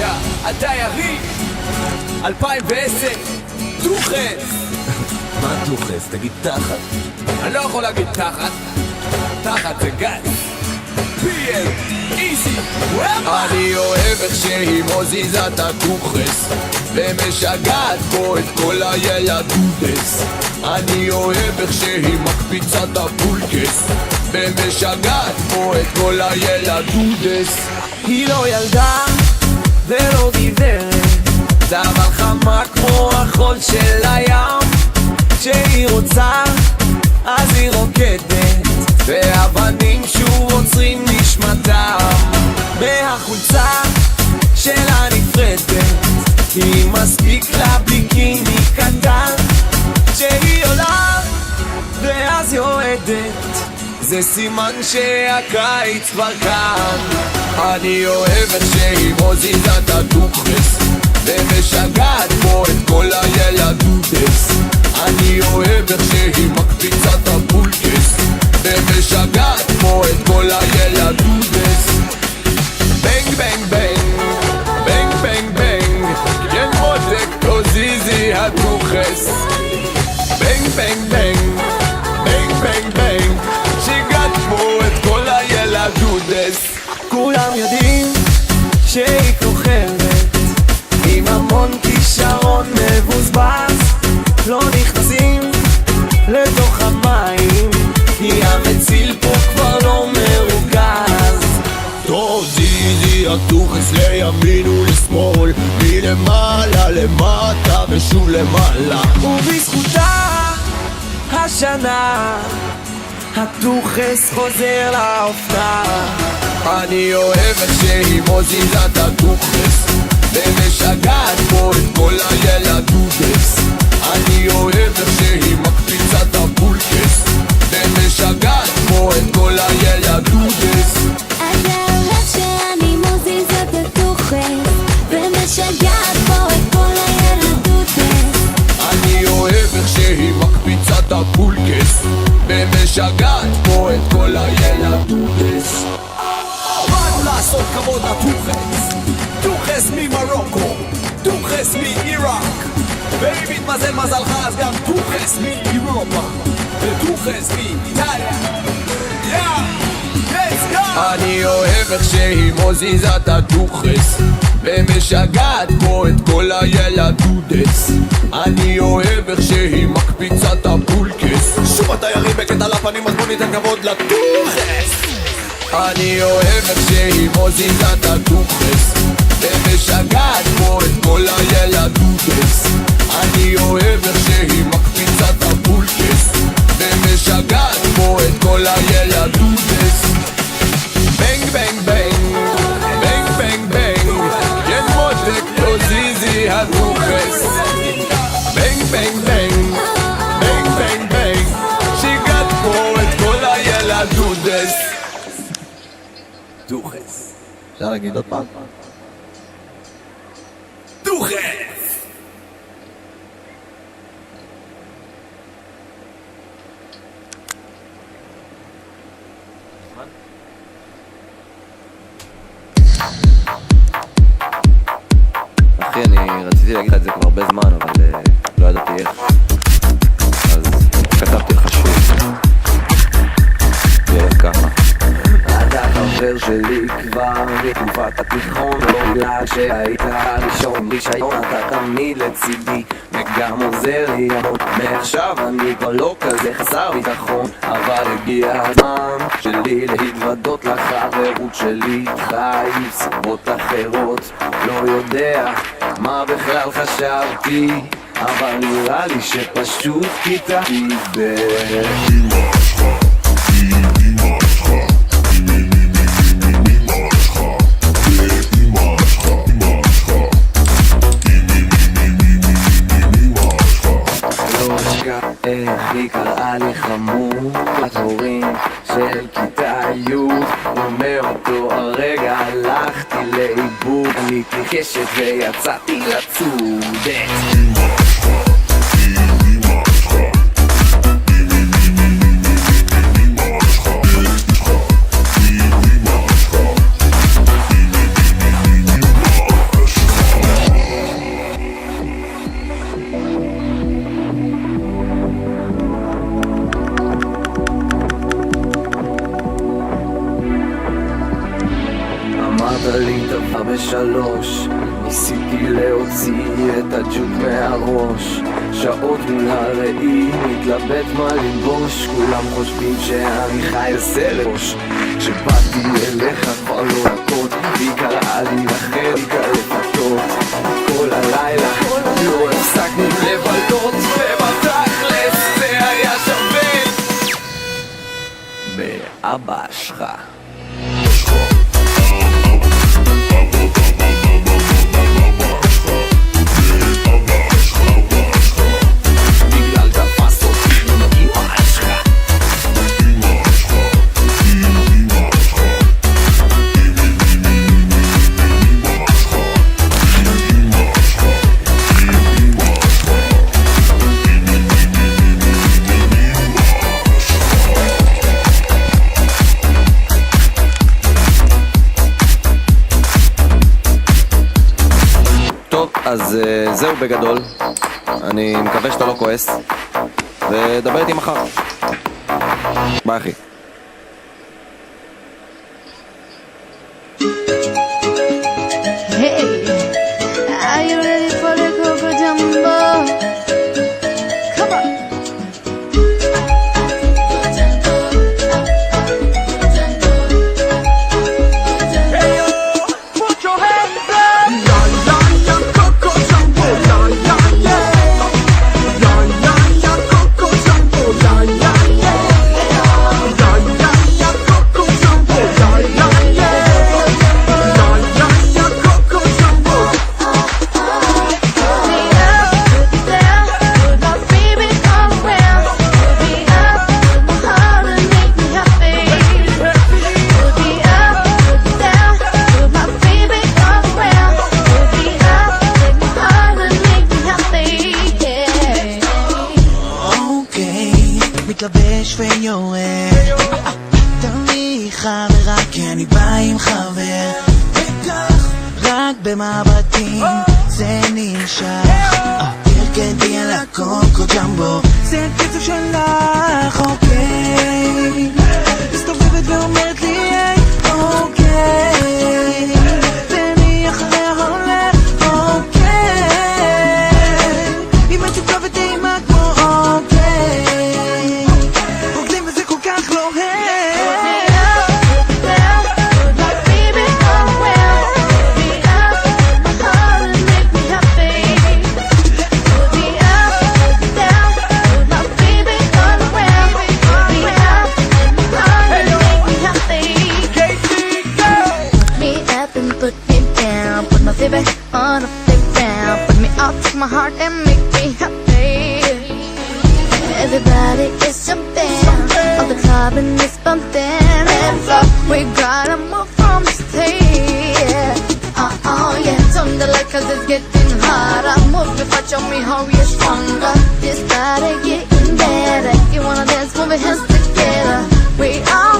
יודע, אתה יריב 2010 דוכס. מה דוכס? תגיד תחת. אני לא יכול להגיד תחת, תחת זה גז. PM, איזי, אני אוהב איך שהיא מוזיזה את הדוכס ומשגעת בו את כל הילדודס. אני אוהב איך שהיא מקפיצה את הפולקס ומשגעת בו את כל הילדודס. היא לא ילדה ולא גברת, אבל חמה כמו החול של הים. כשהיא רוצה אז היא רוקדת, ואבנים שוב עוצרים נשמתם. מהחולצה שלה נפרדת, היא מספיק לה ביקיני קטן. כשהיא עולה ואז יורדת, זה סימן שהקיץ כבר כאן. אני אוהב איך שהיא מוזיזה את הדוכס ומשגעת בו את כל הילדודס. אני אוהב איך שהיא מקפיצה את הפולקס ומשגעת בו את כל הילדודס. בנג בנג בנג, בנג בנג בנג, כן מותק תוזיזי הדוכס. בנג בנג בנג, בנג בנג בנג, שיגעת בו את כל הילדודס. כולם יודעים שהיא כוכבת עם המון כישרון מבוזבז. לא נכנסים לתוך המים, כי המציל פה כבר לא מרוכז. תוזיזי הדוכס לימין ולשמאל, מלמעלה למטה ושוב למעלה. ובזכותה השנה הדוכס חוזר לאופנה. אני אוהב איך שהיא מוזיזה את הדוכס ומשגעת בו את כל הילדודס. אני אוהב איך שהיא מקפיצה את הפולקס ומשגעת בו את כל הילדודס. אתה אוהב שאני מוזיזה את הדוכס ומשגעת בו את כל הילדודס. אני אוהב איך שהיא מקפיצה את הפולקס ומשגעת בו את כל הילדודס. באנו לעשות כבוד לדוכס. דוכס ממרוקו, דוכס מעיראק, ואם מתמזל מזלך אז גם דוכס מאירופה ודוכס מאיטליה. אני אוהב איך שהיא מוזיזה את הדוכס ומשגעת בו את כל הילדודס. אני אוהב איך שהיא מקפיצה את הפולקס. שוב אתה יריב בקטע לפנים, אז בוא ניתן כבוד לדוכס. אני אוהב איך שהיא מוזיזה את הדוכס ומשגעת בו את כל הילדודס. אני אוהב איך שהיא מקפיצה את הפולקס ומשגעת בו את כל הילדודס. בנג בנג בנג, בנג בנג בנג, כן מותק תוזיזי הדוכס. בנג בנג בנג, בנג בנג בנג, שיגעת בו את כל הילדודס. דוכס. אפשר להגיד עוד פעם? דוכס! אחי, אני רציתי להגיד את זה כבר הרבה זמן, אבל לא ידעתי איך. אז כתבתי לך שיר. ילד ככה. אתה חבר שלי כבר בתקופת התיכון, לא בגלל שהיית הראשון, רישיון אתה תמיד לצידי וגם עוזר לי המון. מעכשיו אני כבר לא כזה חסר ביטחון, אבל הגיע הזמן שלי להתוודות לחברות שלי איתך עם סיבות אחרות. לא יודע מה בכלל חשבתי, אבל נראה לי שפשוט כיתתי איך היא קראה לי חמור, התורים של כיתה י' ומאותו הרגע הלכתי לאיבוד. עניתי קשת ויצאתי לצודת. אמרת לי דבר בשלוש, ניסיתי להוציא את הג'וק מהראש. שעות מול הראי, מתלבט מה ללבוש, כולם חושבים שאני חי לסלוש. כשבאתי אליך כבר לא לקות, והיא קראה לי אחר, היא קלפתות. כל הלילה לא הפסקנו לבלות, ובתכלס זה היה שווה באבא שלך. אז זהו בגדול, אני מקווה שאתה לא כועס, ודבר איתי מחר. ביי אחי. Hey, are you ready for the Coco Jumbo? Come on. מתלבש ויורד, תמיד חברה כי אני בא עם חבר, וכך רק במבטים זה נשאר. תרקדי על הקוקו ג'מבו, זה הקצב שלך, אוקיי. מסתובבת ואומרת לי היי, אוקיי, ואני אחריה הולך, אוקיי. היא מתוקה וטעימה כמו אוקיי, רוקדים וזה כל כך לא on a playground, put me up to my heart and make me happy. Everybody is jumping on the club and it's bumping. Hands up, we gotta move from the stage. Oh yeah, turn the light 'cause it's getting hotter. Move me fast, show me how you're stronger. This body getting better. You wanna dance, move your hands together. We are